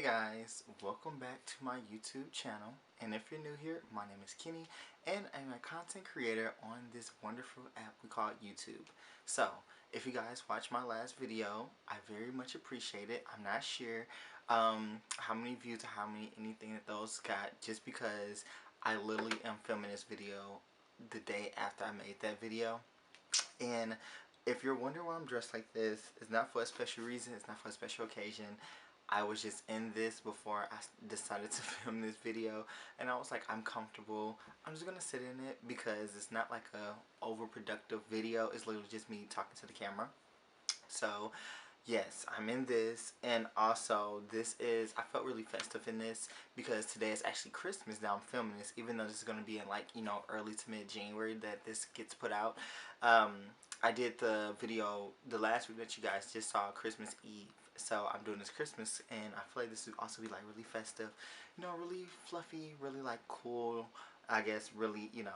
Hey guys, welcome back to my YouTube channel, and if you're new here, my name is Kenny and I'm a content creator on this wonderful app we call YouTube. So if you guys watched my last video, I very much appreciate it. I'm not sure how many views or how many anything that those got, just because I literally am filming this video the day after I made that video. And if you're wondering why I'm dressed like this, it's not for a special reason, it's not for a special occasion. I was just in this before I decided to film this video, and I was like, I'm comfortable, I'm just gonna sit in it, because it's not like a overproductive video. It's literally just me talking to the camera. So yes, I'm in this, and also this is, I felt really festive in this because today is actually Christmas. Now I'm filming this, even though this is going to be in like, you know, early to mid-January that this gets put out. I did the video, the last week that you guys just saw, Christmas Eve. So I'm doing this Christmas, and I feel like this would also be like really festive, you know, really fluffy, really like cool, I guess, really, you know,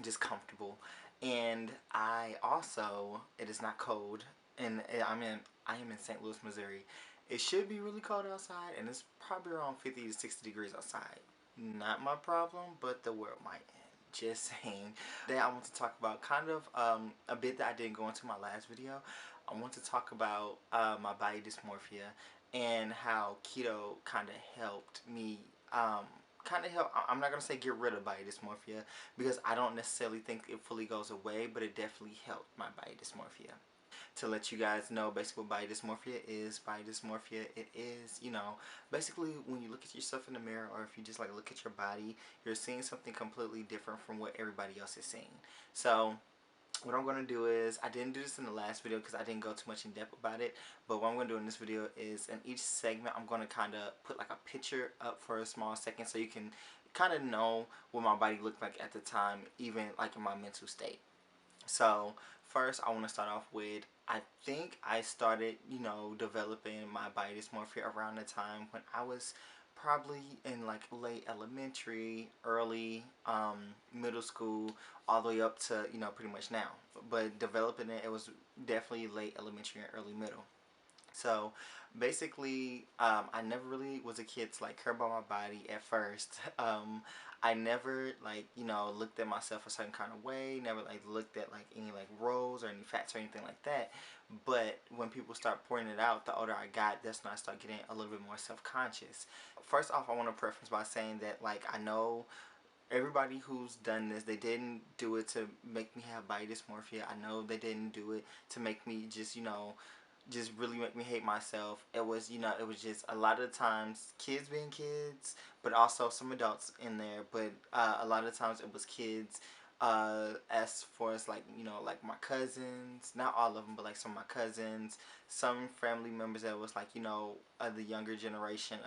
just comfortable. And I also, it is not cold, and I am in St. Louis, Missouri. It should be really cold outside, and it's probably around 50 to 60 degrees outside. Not my problem, but the world might end. Just saying. Today I want to talk about kind of a bit that I didn't go into my last video. I want to talk about my body dysmorphia and how keto kind of helped me I'm not going to say get rid of body dysmorphia, because I don't necessarily think it fully goes away, but it definitely helped my body dysmorphia. To let you guys know basically what body dysmorphia is. Body dysmorphia, it is, you know, basically when you look at yourself in the mirror, or if you just like look at your body, you're seeing something completely different from what everybody else is seeing. So what I'm going to do is, I didn't do this in the last video because I didn't go too much in depth about it, but what I'm going to do in this video is, in each segment I'm going to kind of put like a picture up for a small second, so you can kind of know what my body looked like at the time, even like in my mental state. So first I want to start off with, I think I started, you know, developing my body dysmorphia around the time when I was probably in like late elementary, early middle school, all the way up to, you know, pretty much now. But developing it, it was definitely late elementary and early middle. So basically, I never really was a kid to like care about my body at first. I never, like, you know, looked at myself a certain kind of way. Never like looked at like any like rolls or any fats or anything like that. But when people start pointing it out, the older I got, that's when I start getting a little bit more self-conscious. First off, I want to preface by saying that, like, I know everybody who's done this, they didn't do it to make me have body dysmorphia. I know they didn't do it to make me just, you know, just really make me hate myself. It was, you know, it was just a lot of times kids being kids, but also some adults in there. But a lot of times it was kids, as far as like, you know, like my cousins, not all of them, but like some of my cousins, some family members that was like, you know, the younger generation,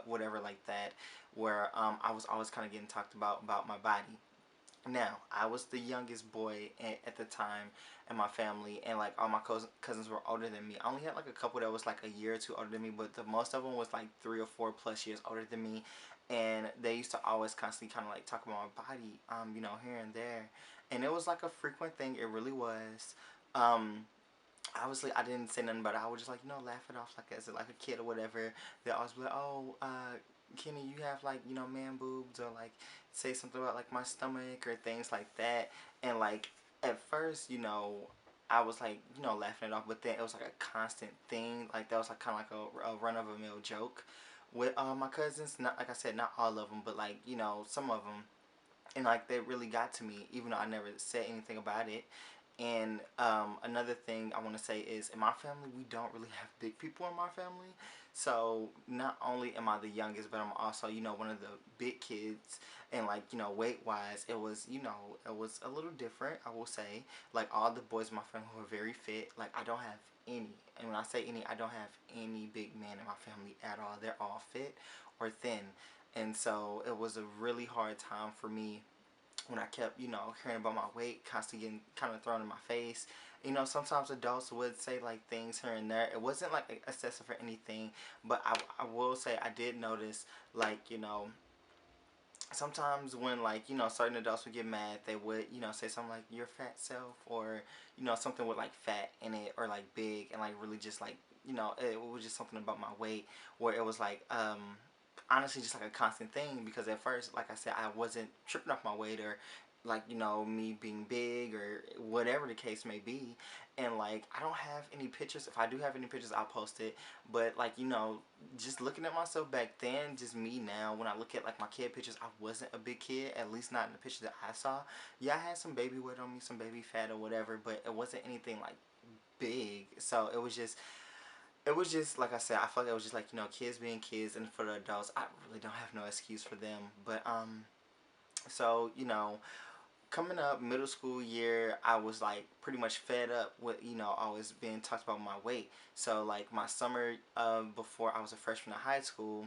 whatever like that, where I was always kind of getting talked about my body. Now, I was the youngest boy at the time in my family, and like all my cousins were older than me. I only had like a couple that was like a year or two older than me, but the most of them was like 3 or 4 plus years older than me. And they used to always constantly kind of like talk about my body, you know, here and there. And it was like a frequent thing, it really was. Obviously I didn't say nothing about it. I would just like, you know, laugh it off like as like a kid or whatever. They always be like, oh, Kenny, you have like, you know, man boobs, or like say something about like my stomach or things like that. And like at first, you know, I was like, you know, laughing it off, but then it was like a constant thing. Like that was like kind of like a run of a mill joke with my cousins. Not, like I said, not all of them, but like, you know, some of them. And like they really got to me, even though I never said anything about it. And another thing I want to say is, in my family, we don't really have big people in my family. So not only am I the youngest, but I'm also, you know, one of the big kids. And like, you know, weight wise, it was, you know, it was a little different, I will say. Like all the boys in my family were very fit. Like I don't have any, and when I say any, I don't have any big men in my family at all. They're all fit or thin. And so it was a really hard time for me when I kept, you know, hearing about my weight, constantly getting kind of thrown in my face. You know, sometimes adults would say like things here and there. It wasn't like excessive or anything, but I will say I did notice, like, you know, sometimes when like, you know, certain adults would get mad, they would, you know, say something like your fat self, or, you know, something with like fat in it, or like big, and like really just like you know, it was just something about my weight where it was like, honestly, just like a constant thing. Because at first, like I said, I wasn't tripping off my weight or like, you know, me being big or whatever the case may be. And like, I don't have any pictures. If I do have any pictures, I'll post it. But like, you know, just looking at myself back then, just me now, when I look at like my kid pictures, I wasn't a big kid, at least not in the picture that I saw. Yeah, I had some baby weight on me, some baby fat or whatever, but it wasn't anything like big. So it was just like I said, I feel like it was just like, you know, kids being kids. And for the adults, I really don't have no excuse for them. But so, you know, coming up middle school year, I was like pretty much fed up with, you know, always being talked about my weight. So like my summer before I was a freshman in high school,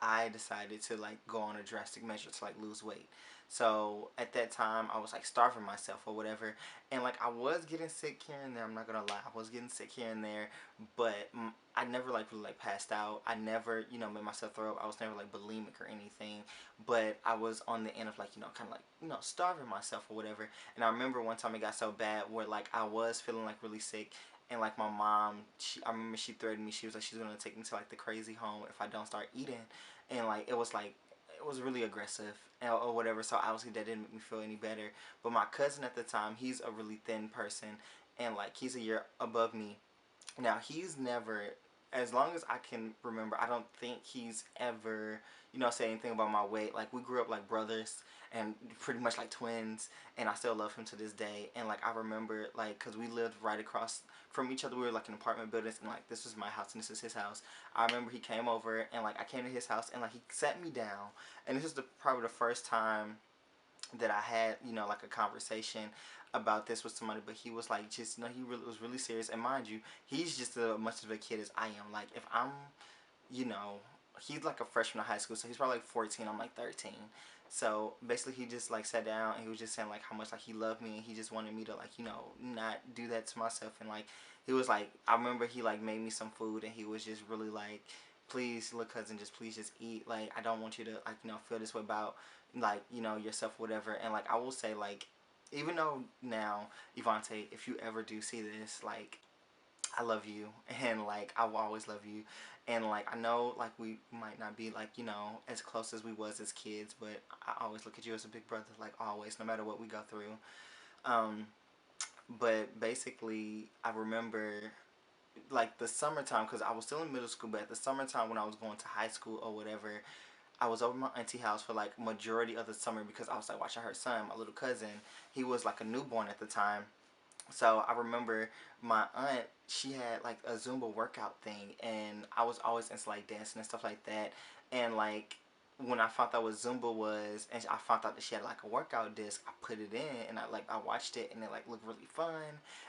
I decided to like go on a drastic measure to like lose weight. So at that time, I was like starving myself or whatever, and like I was getting sick here and there. I'm not gonna lie, I was getting sick here and there, but I never like really like passed out. I never, you know, made myself throw up. I was never like bulimic or anything, but I was on the end of like, you know, kind of like, you know, starving myself or whatever. And I remember one time it got so bad where like I was feeling like really sick, and like my mom, I remember she threatened me. She was like, she's gonna take me to like the crazy home if I don't start eating. And like it was really aggressive or whatever. So obviously that didn't make me feel any better. But my cousin at the time, he's a really thin person, and like he's a year above me. Now he's never, as long as I can remember, I don't think he's ever, you know, say anything about my weight. Like we grew up like brothers and pretty much like twins, and I still love him to this day. And like I remember, like, cause we lived right across from each other. We were like in apartment buildings, and like this was my house and this is his house. I remember he came over, and like I came to his house, and like he sat me down, and this is probably the first time that I had, you know, like a conversation about this with somebody. But he was like, just, you know, he really was really serious. And mind you, he's just as much of a kid as I am. Like if I'm, you know, he's like a freshman in high school, so he's probably like 14. I'm like 13. So basically, he just like sat down and he was just saying like how much like he loved me, and he just wanted me to like, you know, not do that to myself. And like he was like, I remember he like made me some food, and he was just really like, please, little cousin, just please just eat. Like I don't want you to like, you know, feel this way about like, you know, yourself, whatever. And like I will say, like, even though now, Ivante, if you ever do see this, like, I love you, and like I will always love you. And like I know like we might not be like, you know, as close as we was as kids, but I always look at you as a big brother, like always, no matter what we go through. um but basically I remember like the summertime, because I was still in middle school, but at the summertime when I was going to high school or whatever, I was over my auntie house for like majority of the summer, because I was like watching her son, my little cousin. He was like a newborn at the time. So I remember my aunt, she had like a Zumba workout thing, and I was always into like dancing and stuff like that. And like when I found out what Zumba was, and I found out that she had like a workout disc, I put it in, and I watched it, and it like looked really fun.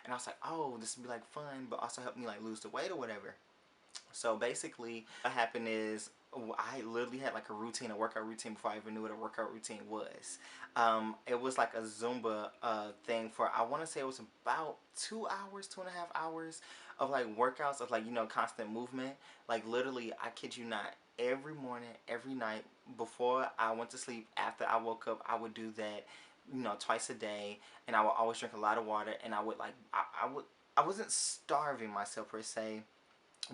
And I was like, oh, this would be like fun, but also help me like lose the weight or whatever. So basically, what happened is I literally had like a routine, a workout routine, before I even knew what a workout routine was. It was like a Zumba thing for, I want to say it was about 2 hours, 2.5 hours of like workouts of like, you know, constant movement. Like literally, I kid you not, every morning, every night, before I went to sleep, after I woke up, I would do that, you know, twice a day. And I would always drink a lot of water, and I would like, I wasn't starving myself per se,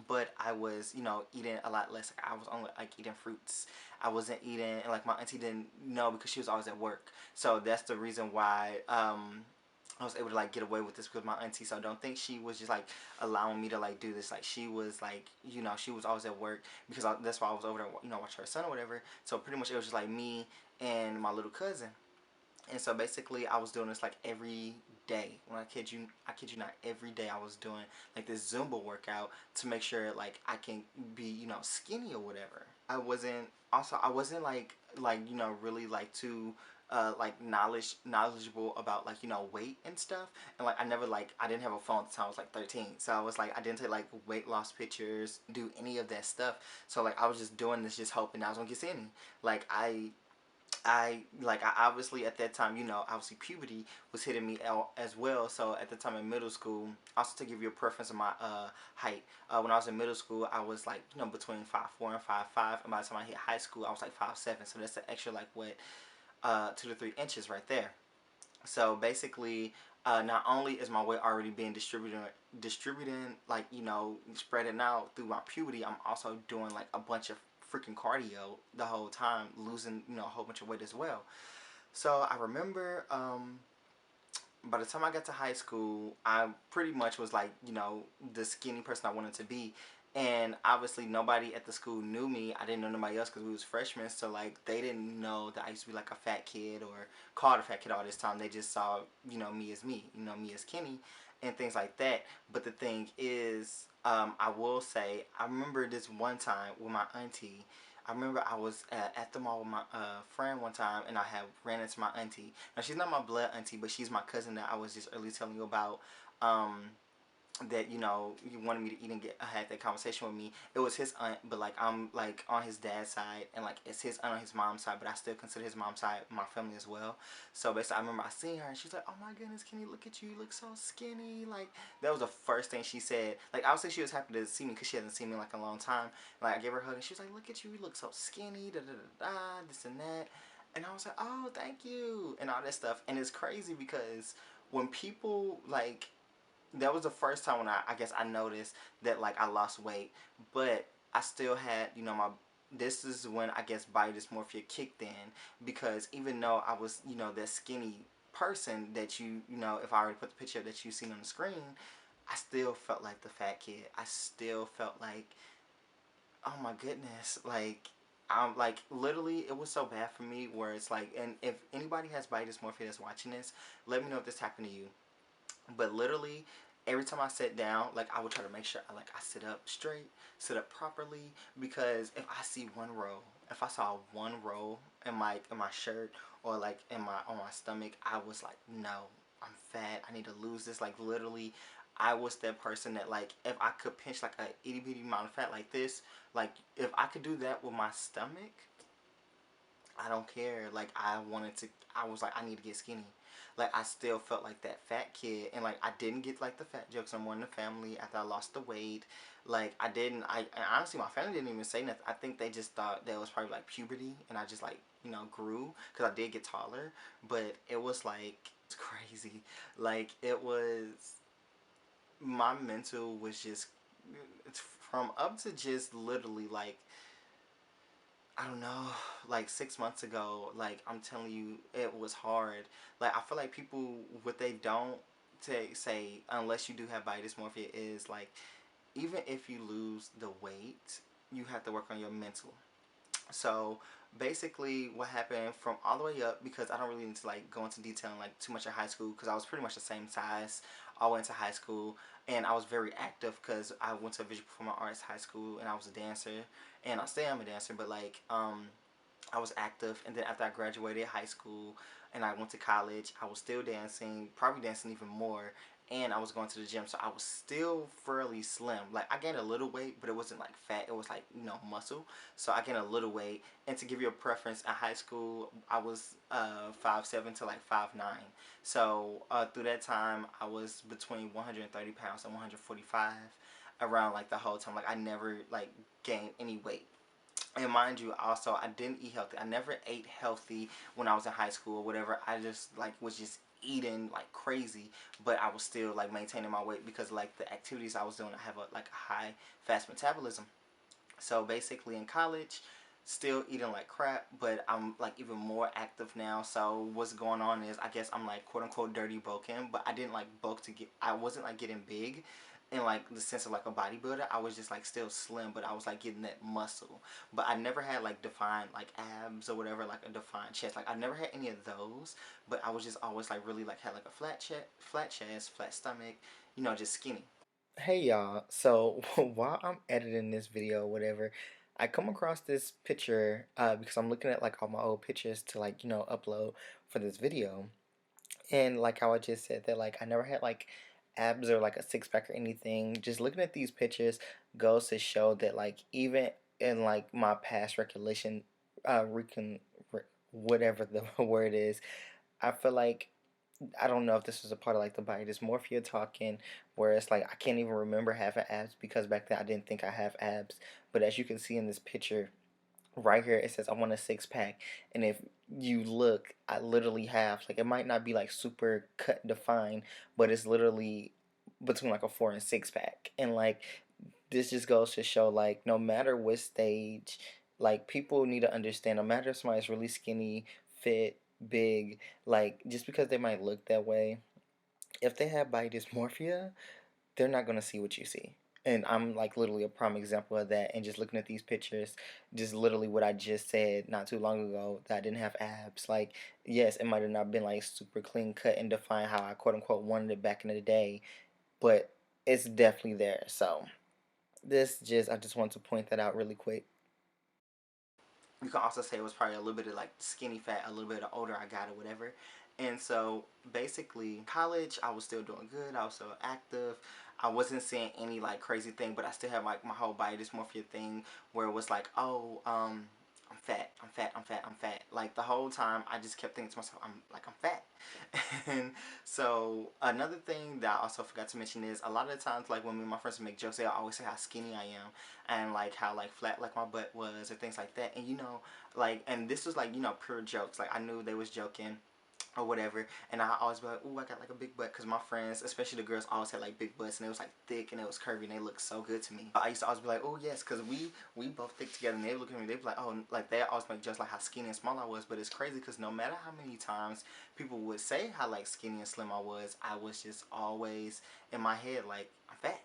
but I was, you know, eating a lot less. Like, I was only like eating fruits. I wasn't eating, and like my auntie didn't know because she was always at work. So that's the reason why I was able to like get away with this with my auntie. So I don't think she was just like allowing me to like do this. Like she was like, you know, she was always at work, because that's why I was over there, you know, watching her son or whatever. So pretty much it was just like me and my little cousin. And so basically, I was doing this like every day. When I kid you not, every day I was doing like this Zumba workout to make sure like I can be, you know, skinny or whatever. I wasn't like, you know, really like too like knowledgeable about like, you know, weight and stuff. And like I never like, I didn't have a phone at the time. I was like 13, so I was like, I didn't take like weight loss pictures, do any of that stuff. So like I was just doing this, just hoping I was gonna get skinny. Like I obviously at that time, you know, obviously puberty was hitting me as well. So at the time in middle school, also to give you a preference of my height, when I was in middle school, I was like, you know, between 5'4" and 5'5", and by the time I hit high school, I was like 5'7". So that's an extra like what 2 to 3 inches right there. So basically, not only is my weight already being distributing, like, spreading out through my puberty, I'm also doing like a bunch of freaking cardio the whole time, losing, a whole bunch of weight as well. So I remember, by the time I got to high school, I pretty much was like, the skinny person I wanted to be. And obviously, nobody at the school knew me. I didn't know nobody else because we was freshmen. So, like, they didn't know that I used to be like a fat kid or called a fat kid all this time. They just saw, me as Kenny and things like that. But the thing is, I will say, I remember this one time with my auntie. I remember I was at the mall with my friend one time, and I had ran into my auntie. Now, she's not my blood auntie, but she's my cousin that I was just earlier telling you about. That you wanted me to eat and get had that conversation with me. It was his aunt, but like I'm like on his dad's side, and like it's his aunt on his mom's side, but I still consider his mom's side my family as well. So basically, I remember I seen her, and she's like, "Oh my goodness, Kenny, look at you! You look so skinny." Like that was the first thing she said. Like obviously she was happy to see me because she hasn't seen me in like a long time. Like I gave her a hug, and she was like, "Look at you! You look so skinny." Da da da da. This and that. And I was like, "Oh, thank you," and all that stuff. And it's crazy because when people like that was the first time when I guess I noticed that like I lost weight, but I still had my. This is when I guess body dysmorphia kicked in because even though I was that skinny person that if I already put the picture that you seen on the screen, I still felt like the fat kid. I still felt like, oh my goodness, like I'm like literally it was so bad for me where it's like, and if anybody has body dysmorphia that's watching this, let me know if this happened to you. But literally, every time I sit down, like I would try to make sure I sit up straight, sit up properly, because if I see one row, if I saw one row in my shirt or like in my on my stomach, I was like, no, I'm fat. I need to lose this. Like literally, I was that person that like if I could pinch like a itty bitty amount of fat like this, like if I could do that with my stomach, I don't care. Like I wanted to. I was like, I need to get skinny. Like I still felt like that fat kid, and like I didn't get like the fat jokes no more in the family after I lost the weight. Like I didn't. And honestly, my family didn't even say nothing. I think they just thought that was probably like puberty, and I just like grew because I did get taller. But it was like it's crazy. Like it was my mental was just it's from up to just literally like I don't know, like 6 months ago, like I'm telling you, it was hard. Like I feel like people, what they don't say, unless you do have body dysmorphia, is like even if you lose the weight, you have to work on your mental. So basically, what happened from all the way up, because I don't really need to like go into detail in like too much of high school, because I was pretty much the same size all went to high school, and I was very active because I went to a visual performing arts high school, and I was a dancer, and I still am a dancer, but like I was active, and then after I graduated high school and I went to college, I was still dancing, probably dancing even more, and I was going to the gym, so I was still fairly slim. Like I gained a little weight, but it wasn't like fat; it was like muscle. So I gained a little weight, and to give you a preference, in high school I was 5'7" to like 5'9". So through that time, I was between 130 pounds and 145 around like the whole time. Like I never like gained any weight. And mind you, also I didn't eat healthy. I never ate healthy when I was in high school or whatever. I just like was just eating like crazy, but I was still like maintaining my weight because like the activities I was doing. I have like a high fast metabolism. So basically in college, still eating like crap, but I'm like even more active now. So what's going on is I guess I'm like quote unquote dirty bulking, but I didn't like bulk to get. I wasn't like getting big in like the sense of like a bodybuilder. I was just like still slim, but I was like getting that muscle. But I never had like defined like abs or whatever, like a defined chest. Like I never had any of those, but I was just always like really like had like a flat chest, flat stomach, just skinny. Hey y'all, so while I'm editing this video, whatever, I come across this picture because I'm looking at like all my old pictures to like upload for this video, and like how I just said that like I never had like abs or like a six pack or anything. Just looking at these pictures goes to show that like even in like my past recollection, whatever the word is, I feel like I don't know if this was a part of like the body dysmorphia talking, where it's like I can't even remember having abs because back then I didn't think I have abs. But as you can see in this picture, right here it says I want a six pack, and if you look, I literally have, like, it might not be like super cut defined, but it's literally between like a four and six pack. And like, this just goes to show, like, no matter what stage, like, people need to understand, no matter if somebody's really skinny, fit, big, like, just because they might look that way, if they have body dysmorphia, they're not gonna see what you see. And I'm like literally a prime example of that. And just looking at these pictures, just literally what I just said not too long ago, that I didn't have abs. Like, yes, it might have not been like super clean cut and defined how I quote unquote wanted it back in the day, but it's definitely there. So I just want to point that out really quick. You can also say it was probably a little bit of like skinny fat, a little bit of older I got or whatever. And so basically, college, I was still doing good. I was still active. I wasn't seeing any like crazy thing, but I still had like my whole body dysmorphia thing where it was like, oh, I'm fat, I'm fat, I'm fat, I'm fat. Like the whole time, I just kept thinking to myself, I'm fat. And so another thing that I also forgot to mention is a lot of the times, like when me and my friends make jokes, they always say how skinny I am, and like how like flat like my butt was or things like that. And like, and this was like, pure jokes. Like I knew they was joking or whatever, and I always be like, "Ooh, I got like a big butt," because my friends, especially the girls, always had like big butts, and it was like thick and it was curvy, and they looked so good to me. I used to always be like, "Oh yes," because we both thick together, and they would look at me, they would be like, "Oh," like they always make jokes like how skinny and small I was, but it's crazy because no matter how many times people would say how like skinny and slim I was just always in my head like I'm fat.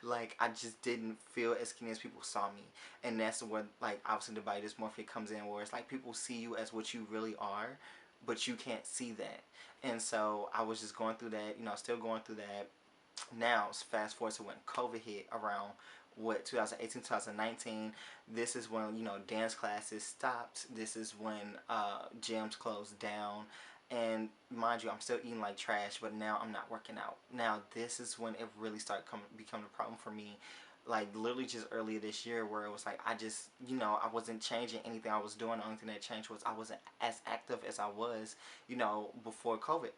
Like I just didn't feel as skinny as people saw me, and that's where like obviously the body dysmorphia comes in, where it's like people see you as what you really are, but you can't see that. And so I was just going through that, still going through that. Now, fast forward to when COVID hit around what 2018, 2019. This is when dance classes stopped. This is when gyms closed down. And mind you, I'm still eating like trash, but now I'm not working out. Now this is when it really started becoming a problem for me, like literally just earlier this year, where it was like I just I wasn't changing anything I was doing. The only thing that changed was I wasn't as active as I was before COVID.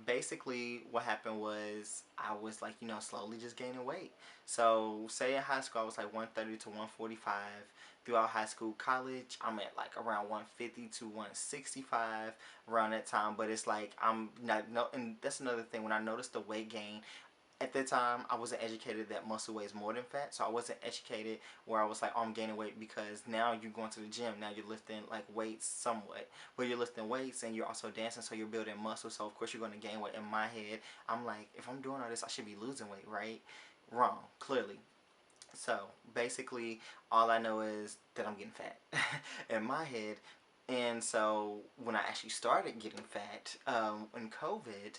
Basically what happened was I was like slowly just gaining weight. So say in high school I was like 130 to 145. Throughout high school, college, I'm at like around 150 to 165 around that time. But it's like I'm not, no, and that's another thing. When I noticed the weight gain, at that time I wasn't educated that muscle weighs more than fat. So I wasn't educated where I was like, oh, I'm gaining weight, because now you're going to the gym, now you're lifting like weights somewhat, but you're lifting weights and you're also dancing, so you're building muscle, so of course you're going to gain weight. In my head, I'm like, if I'm doing all this, I should be losing weight, right? Wrong, clearly. So basically all I know is that I'm getting fat in my head. And so when I actually started getting fat in COVID,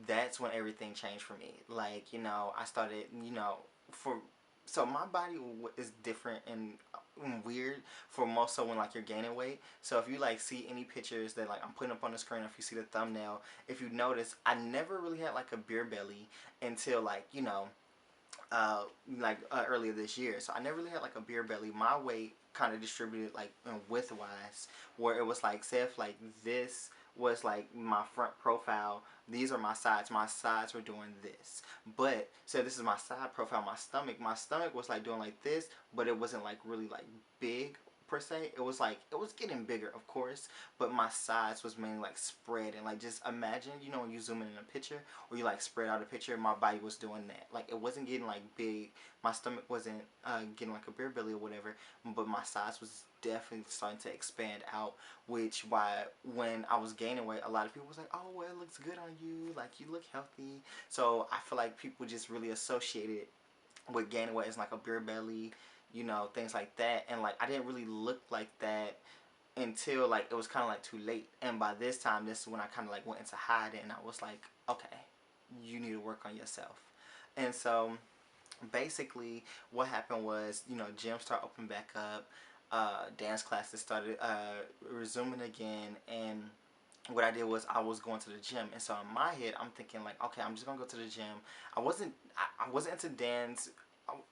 that's when everything changed for me. Like, I started, for so my body is different and weird for most of when like you're gaining weight. So if you like see any pictures that like I'm putting up on the screen, or if you see the thumbnail, if you notice, I never really had like a beer belly until like uh, earlier this year. So I never really had like a beer belly. My weight kind of distributed like width wise, where it was like, say if like this was like my front profile, these are my sides. My sides were doing this. But so this is my side profile. My stomach was like doing like this, but it wasn't like really like big per se. It was like, it was getting bigger, of course, but my sides was mainly like spread. And like, just imagine, when you zoom in a picture, or you like spread out a picture, my body was doing that. Like it wasn't getting like big. My stomach wasn't getting like a beer belly or whatever, but my size was definitely starting to expand out. Which why when I was gaining weight, a lot of people was like, "Oh, well, it looks good on you. Like you look healthy." So I feel like people just really associated with gaining weight as like a beer belly, things like that. And like I didn't really look like that until like it was kind of like too late. And by this time, this is when I kind of like went into hiding, and I was like, okay, you need to work on yourself. And so basically what happened was, gyms start opening back up, dance classes started resuming again. And what I did was I was going to the gym. And so in my head I'm thinking like, okay, I'm just gonna go to the gym. I wasn't into dance.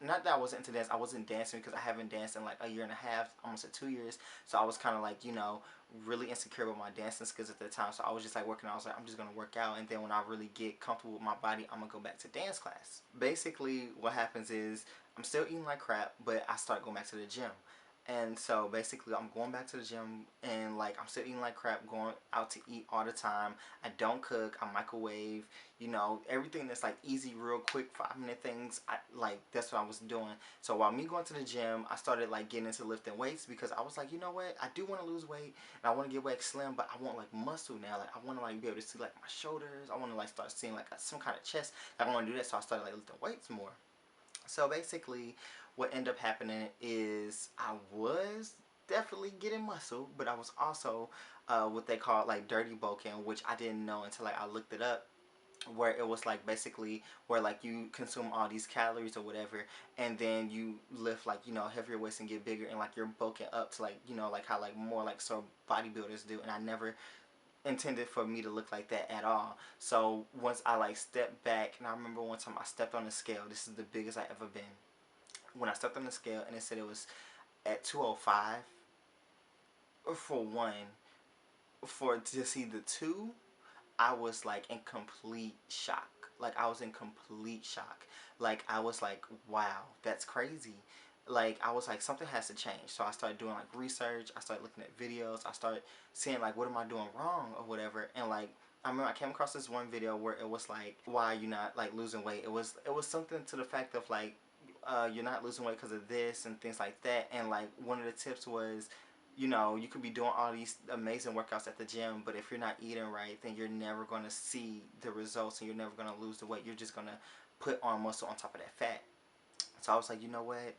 Not that I wasn't into dance, I wasn't dancing because I haven't danced in like a year and a half, almost at 2 years. So I was kind of like, really insecure with my dancing skills at the time. So I was just like working out. I was like, I'm just gonna work out, and then when I really get comfortable with my body, I'm gonna go back to dance class. Basically what happens is I'm still eating like crap, but I start going back to the gym. And so basically I'm going back to the gym, and like I'm still eating like crap, going out to eat all the time. I don't cook, I microwave, you know, everything that's like easy, real quick, 5-minute things. I like, that's what I was doing. So while me going to the gym, I started like getting into lifting weights, because I was like, you know what, I do want to lose weight and I want to get weight slim, but I want like muscle now. Like I want to like be able to see like my shoulders. I want to like start seeing like some kind of chest. I want to do that, so I started like lifting weights more. So basically, what ended up happening is I was definitely getting muscle, but I was also what they call like dirty bulking, which I didn't know until like I looked it up, where it was like basically where like you consume all these calories or whatever, and then you lift like, you know, heavier weights and get bigger, and like you're bulking up to like, you know, like how like more like so bodybuilders do. And I never intended for me to look like that at all. So once I like stepped back, and I remember one time I stepped on the scale. This is the biggest I ever been. When I stepped on the scale and it said it was at 205, for one, for to see the two, I was like in complete shock. Like I was in complete shock. Like I was like, wow, that's crazy. Like I was like, something has to change. So I started doing like research. I started looking at videos. I started seeing like, what am I doing wrong or whatever. And like I remember I came across this one video where it was like, why are you not like losing weight? It was something to the fact of like, you're not losing weight because of this and things like that. And like one of the tips was, you know, you could be doing all these amazing workouts at the gym, but if you're not eating right, then you're never going to see the results, and you're never going to lose the weight. You're just going to put on muscle on top of that fat. So I was like, you know what?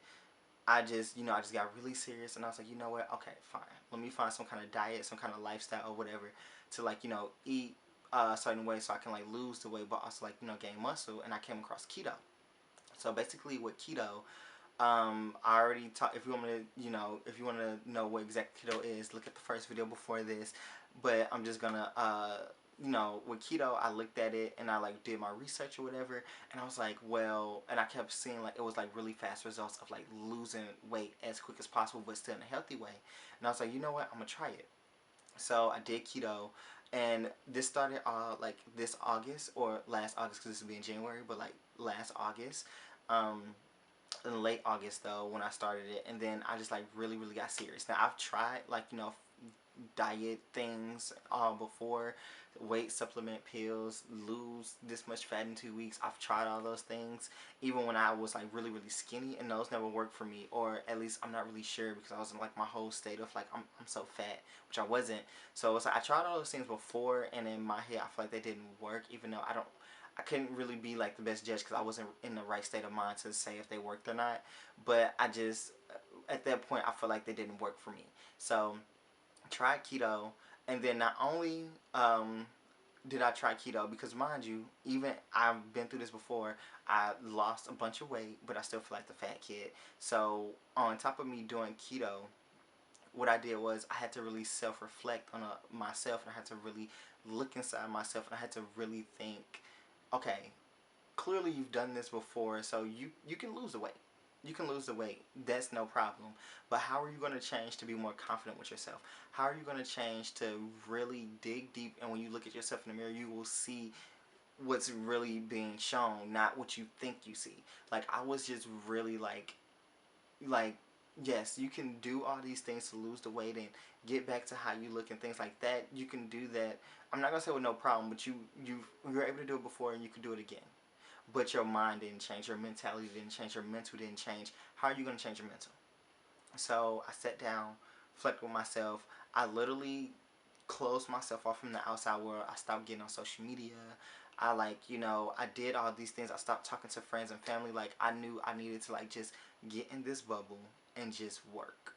I just got really serious, and I was like, you know what? Okay, fine. Let me find some kind of diet, some kind of lifestyle or whatever to like, you know, eat a certain way so I can like lose the weight, but also like, you know, gain muscle. And I came across keto. So basically with keto, I already talked. If you want me to, you know, if you want to know what exact keto is, look at the first video before this. But I'm just gonna, you know, with keto, I looked at it and I like did my research or whatever, and I was like, well, and I kept seeing like it was like really fast results of like losing weight as quick as possible, but still in a healthy way. And I was like, you know what, I'm gonna try it. So I did keto, and this started like this August or last August, because this will be in January, but like last August. Um, in late August though when I started it, and then I just like really really got serious. Now I've tried like, you know, diet things before, weight supplement pills, lose this much fat in 2 weeks. I've tried all those things even when I was like really really skinny, and those never worked for me, or at least I'm not really sure, because I was in like my whole state of like I'm so fat, which I wasn't. So it's like I tried all those things before, and in my head I feel like they didn't work, even though I couldn't really be like the best judge because I wasn't in the right state of mind to say if they worked or not. But I just, at that point, I feel like they didn't work for me. So I tried keto, and then not only did I try keto, because mind you, even I've been through this before, I lost a bunch of weight, but I still feel like the fat kid. So on top of me doing keto, what I did was I had to really self-reflect on myself, and I had to really look inside myself, and I had to really think, okay, clearly you've done this before, so you can lose the weight. You can lose the weight. That's no problem. But how are you going to change to be more confident with yourself? How are you going to change to really dig deep, and when you look at yourself in the mirror, you will see what's really being shown, not what you think you see. Like I was just really like yes, you can do all these things to lose the weight and get back to how you look and things like that. You can do that. I'm not gonna say with no problem, but you were able to do it before, and you could do it again. But your mind didn't change, your mentality didn't change, your mental didn't change. How are you gonna change your mental? So I sat down, reflected with myself. I literally closed myself off from the outside world. I stopped getting on social media. I like, you know, I did all these things. I stopped talking to friends and family. Like I knew I needed to like just get in this bubble and just work.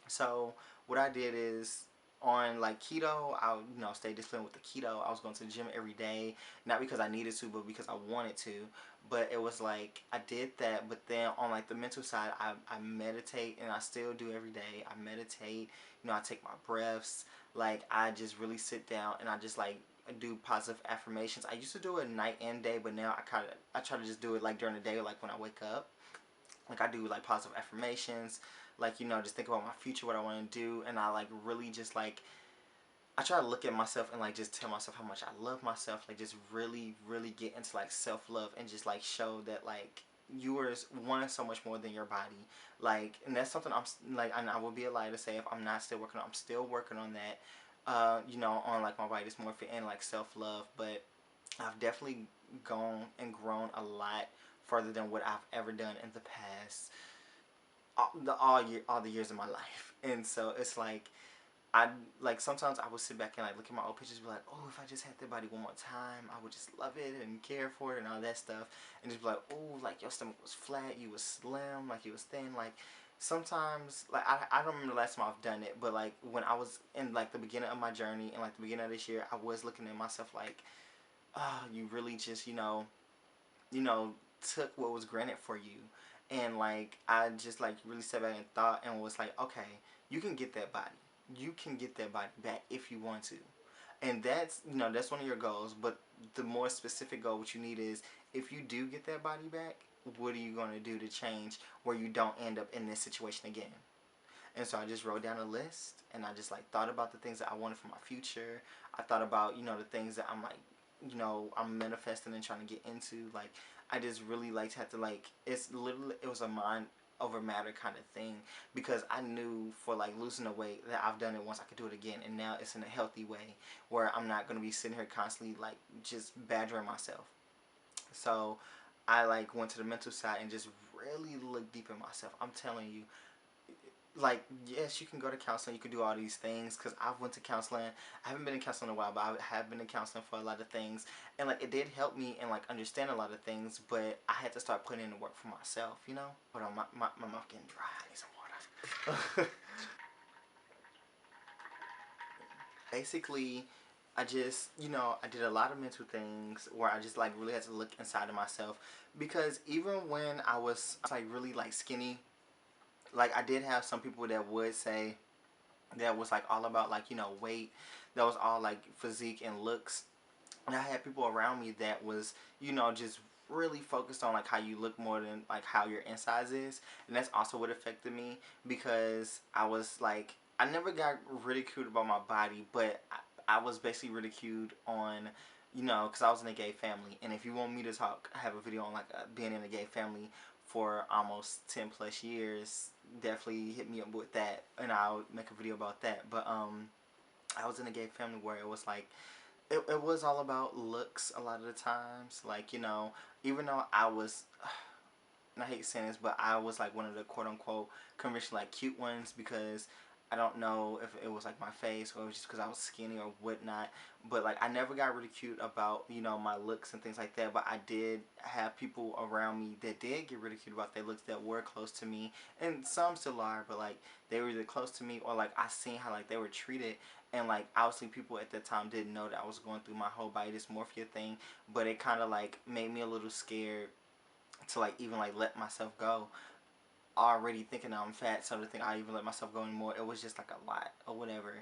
So what I did is, on like keto, I, you know, stay disciplined with the keto. I was going to the gym every day, not because I needed to, but because I wanted to. But it was like I did that, but then on like the mental side, I meditate, and I still do every day. I meditate, you know, I take my breaths. Like I just really sit down and I just like do positive affirmations. I used to do it night and day, but now I try to just do it like during the day, like when I wake up. Like I do like positive affirmations, like, you know, just think about my future, what I want to do, and I like really just like, I try to look at myself and like just tell myself how much I love myself, like just really really get into like self-love, and just like show that like you are one so much more than your body. Like, and that's something I'm like, and I would be a lie to say if I'm not still working on. I'm still working on that. You know, on like my body dysmorphia and like self love, but I've definitely gone and grown a lot further than what I've ever done in the past all the years of my life. And so it's like I like sometimes I would sit back and like look at my old pictures and be like, oh, if I just had that body one more time, I would just love it and care for it and all that stuff. And just be like, oh, like your stomach was flat, you was slim, like you was thin. Like sometimes, like I don't remember the last time I've done it, but like when I was in like the beginning of my journey and like the beginning of this year, I was looking at myself like, oh, you really just you know, took what was granted for you. And like I just like really sat back and thought and was like, okay, you can get that body. You can get that body back if you want to. And that's, you know, that's one of your goals, but the more specific goal what you need is if you do get that body back, what are you going to do to change where you don't end up in this situation again? And so I just wrote down a list and I just like thought about the things that I wanted for my future. I thought about, you know, the things that I'm like, you know, I'm manifesting and trying to get into. Like I just really like had to like it's literally it was a mind over matter kind of thing because I knew for like losing the weight that I've done it once, I could do it again, and now it's in a healthy way where I'm not going to be sitting here constantly like just badgering myself. So I like went to the mental side and just really looked deep in myself. I'm telling you, like yes, you can go to counseling, you can do all these things because I've went to counseling. I haven't been in counseling in a while, but I have been in counseling for a lot of things, and like it did help me and like understand a lot of things, but I had to start putting in the work for myself, you know. Hold on, my mouth getting dry, I need some water. Basically, I just, you know, I did a lot of mental things where I just like really had to look inside of myself because even when I was like really like skinny, like I did have some people that would say that was like all about like, you know, weight, that was all like physique and looks, and I had people around me that was, you know, just really focused on like how you look more than like how your insides is. And that's also what affected me because I was like, I never got ridiculed about my body, but I was basically ridiculed on, you know, because I was in a gay family. And if you want me to talk, I have a video on like being in a gay family for almost 10 plus years, definitely hit me up with that and I'll make a video about that. But I was in a gay family where it was like it was all about looks a lot of the times. Like, you know, even though I was, and I hate saying this, but I was like one of the quote unquote conventional like cute ones because I don't know if it was like my face or it was just because I was skinny or whatnot. But like I never got ridiculed about, you know, my looks and things like that. But I did have people around me that did get ridiculed about their looks that were close to me, and some still are. But like they were either close to me or like I seen how like they were treated. And like obviously people at that time didn't know that I was going through my whole body dysmorphia thing, but it kind of like made me a little scared to like even like let myself go, already thinking that I'm fat, so to think I even let myself go anymore, it was just like a lot or whatever.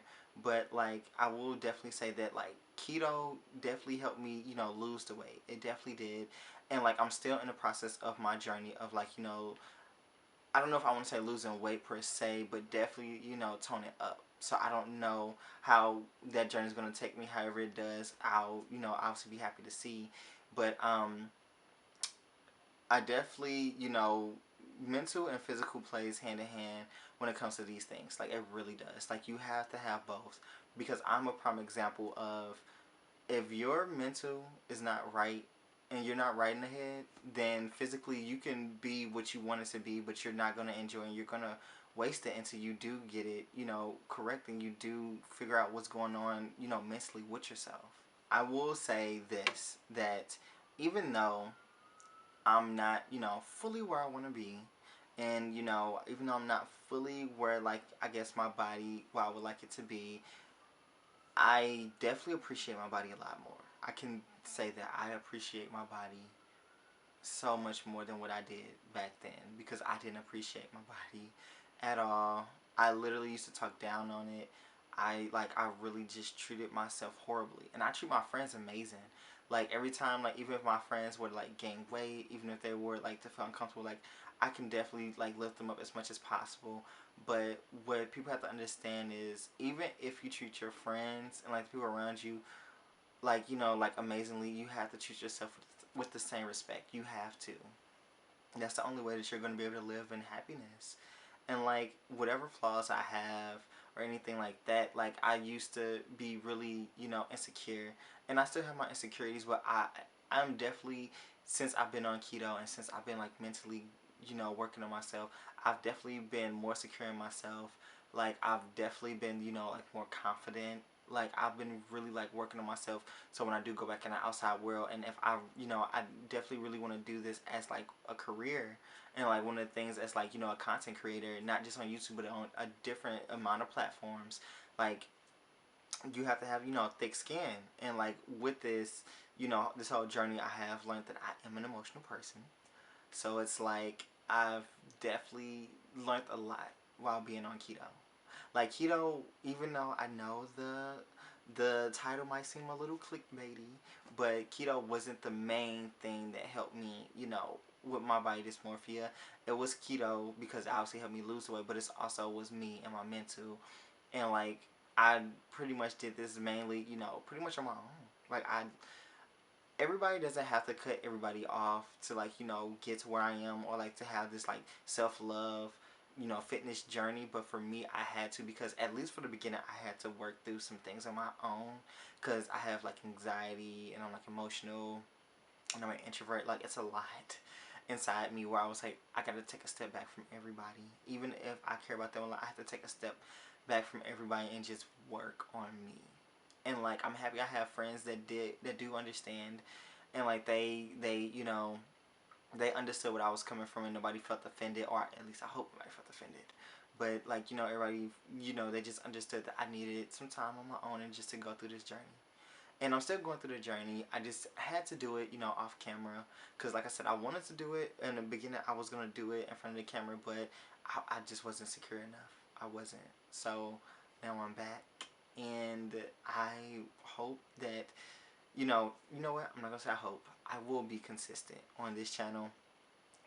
But like I will definitely say that like keto definitely helped me, you know, lose the weight. It definitely did. And like I'm still in the process of my journey of like, you know, I don't know if I want to say losing weight per se, but definitely, you know, tone it up. So I don't know how that journey is going to take me. However it does, I'll, you know, obviously be happy to see. But I definitely, you know, mental and physical plays hand in hand when it comes to these things. Like it really does. Like you have to have both because I'm a prime example of if your mental is not right and you're not right in the head, then physically you can be what you want it to be, but you're not going to enjoy it and you're going to waste it until you do get it, you know, correct, and you do figure out what's going on, you know, mentally with yourself. I will say this, that even though I'm not, you know, fully where I want to be, and, you know, even though I'm not fully where, like, I guess my body, where I would like it to be, I definitely appreciate my body a lot more. I can say that I appreciate my body so much more than what I did back then because I didn't appreciate my body at all. I literally used to talk down on it. I really just treated myself horribly, and I treat my friends amazing. Like every time, like even if my friends would like gain weight, even if they were like to feel uncomfortable, like I can definitely like lift them up as much as possible. But what people have to understand is even if you treat your friends and like the people around you like, you know, like amazingly, you have to treat yourself with the same respect. You have to. That's the only way that you're going to be able to live in happiness. And like whatever flaws I have or anything like that, like I used to be really, insecure, and I still have my insecurities, but I'm definitely, since I've been on keto and since I've been like mentally, working on myself, I've definitely been more secure in myself. Like I've definitely been, like more confident. Like I've been really like working on myself, so when I do go back in the outside world, and if I, I definitely really want to do this as like a career, and like one of the things as like, a content creator, not just on YouTube but on a different amount of platforms, like you have to have, thick skin. And like with this, this whole journey, I have learned that I am an emotional person. So it's like I've definitely learned a lot while being on keto. Like keto, even though I know the title might seem a little clickbaity, but keto wasn't the main thing that helped me, with my body dysmorphia. It was keto because it obviously helped me lose weight, but it also was me and my mental. And like I pretty much did this mainly, pretty much on my own. Like everybody doesn't have to cut everybody off to like, get to where I am, or like to have this like self-love, fitness journey. But for me, I had to, because at least for the beginning, I had to work through some things on my own, because I have like anxiety and I'm like emotional and I'm an introvert. Like it's a lot inside me where I was like, I gotta take a step back from everybody. Even if I care about them a lot, I have to take a step back from everybody and just work on me. And like I'm happy I have friends that do understand, and like they understood what I was coming from, and nobody felt offended, or at least I hope nobody felt offended. But like, everybody, they just understood that I needed some time on my own and just to go through this journey. And I'm still going through the journey. I just had to do it, off camera, because like I said, I wanted to do it in the beginning. I was gonna do it in front of the camera, but I just wasn't secure enough. I wasn't. So now I'm back, and I hope that, you know what? I'm not gonna say I hope. I will be consistent on this channel.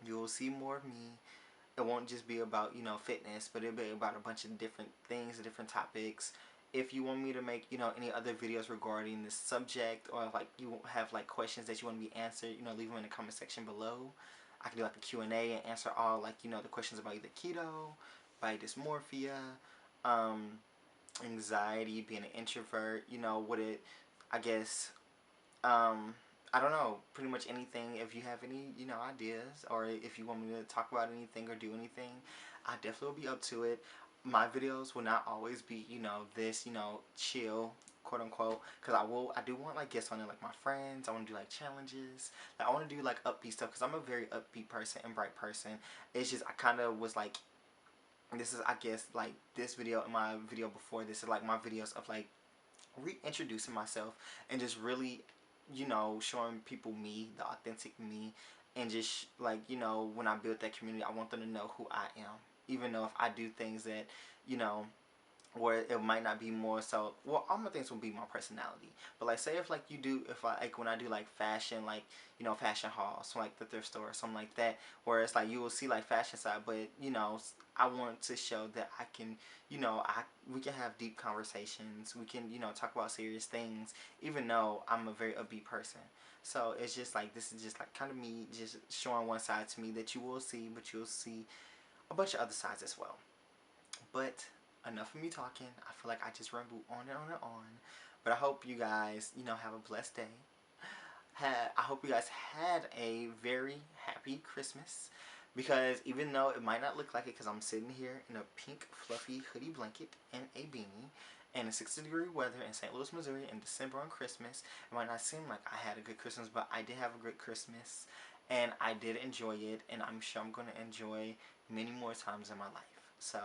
You will see more of me. It won't just be about, fitness, but it'll be about a bunch of different things, different topics. If you want me to make, any other videos regarding this subject, or like you have like questions that you want to be answered, leave them in the comment section below. I can do like a Q&A and answer all like, the questions about either keto, body dysmorphia, um, anxiety, being an introvert, what it, I guess, um, I don't know, pretty much anything. If you have any, ideas, or if you want me to talk about anything or do anything, I definitely will be up to it. My videos will not always be, this, chill, quote unquote, because I do want like guests on it, like my friends. I want to do like challenges. Like I want to do like upbeat stuff, because I'm a very upbeat person and bright person. It's just I kind of was like, this is, I guess, like this video and my video before this is like my videos of like reintroducing myself and just really, showing people me, the authentic me, and just like, when I build that community, I want them to know who I am, even though if I do things that, you know, where it might not be more so, well, all my things will be my personality. But like say if like you do, if I like when I do like fashion, like, fashion hauls, so like the thrift store or something like that, where it's like you will see like fashion side, but I want to show that I can, we can have deep conversations, we can, talk about serious things, even though I'm a very upbeat person. So it's just like, this is just like kind of me just showing one side to me that you will see, but you'll see a bunch of other sides as well. But enough of me talking. I feel like I just ramble on and on and on. But I hope you guys, have a blessed day. I hope you guys had a very happy Christmas. Because even though it might not look like it, because I'm sitting here in a pink fluffy hoodie blanket and a beanie, and it's 60-degree weather in St. Louis, Missouri in December on Christmas, it might not seem like I had a good Christmas, but I did have a great Christmas. And I did enjoy it, and I'm sure I'm going to enjoy many more times in my life. So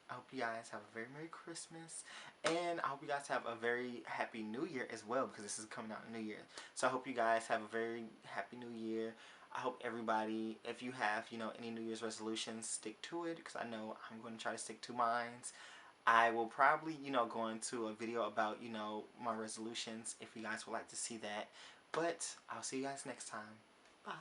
I hope you guys have a very Merry Christmas, and I hope you guys have a very Happy New Year as well, because this is coming out in New Year. So I hope you guys have a very Happy New Year. I hope everybody, if you have, any New Year's resolutions, stick to it, because I know I'm going to try to stick to mine. I will probably, go into a video about, my resolutions if you guys would like to see that. But I'll see you guys next time. Bye.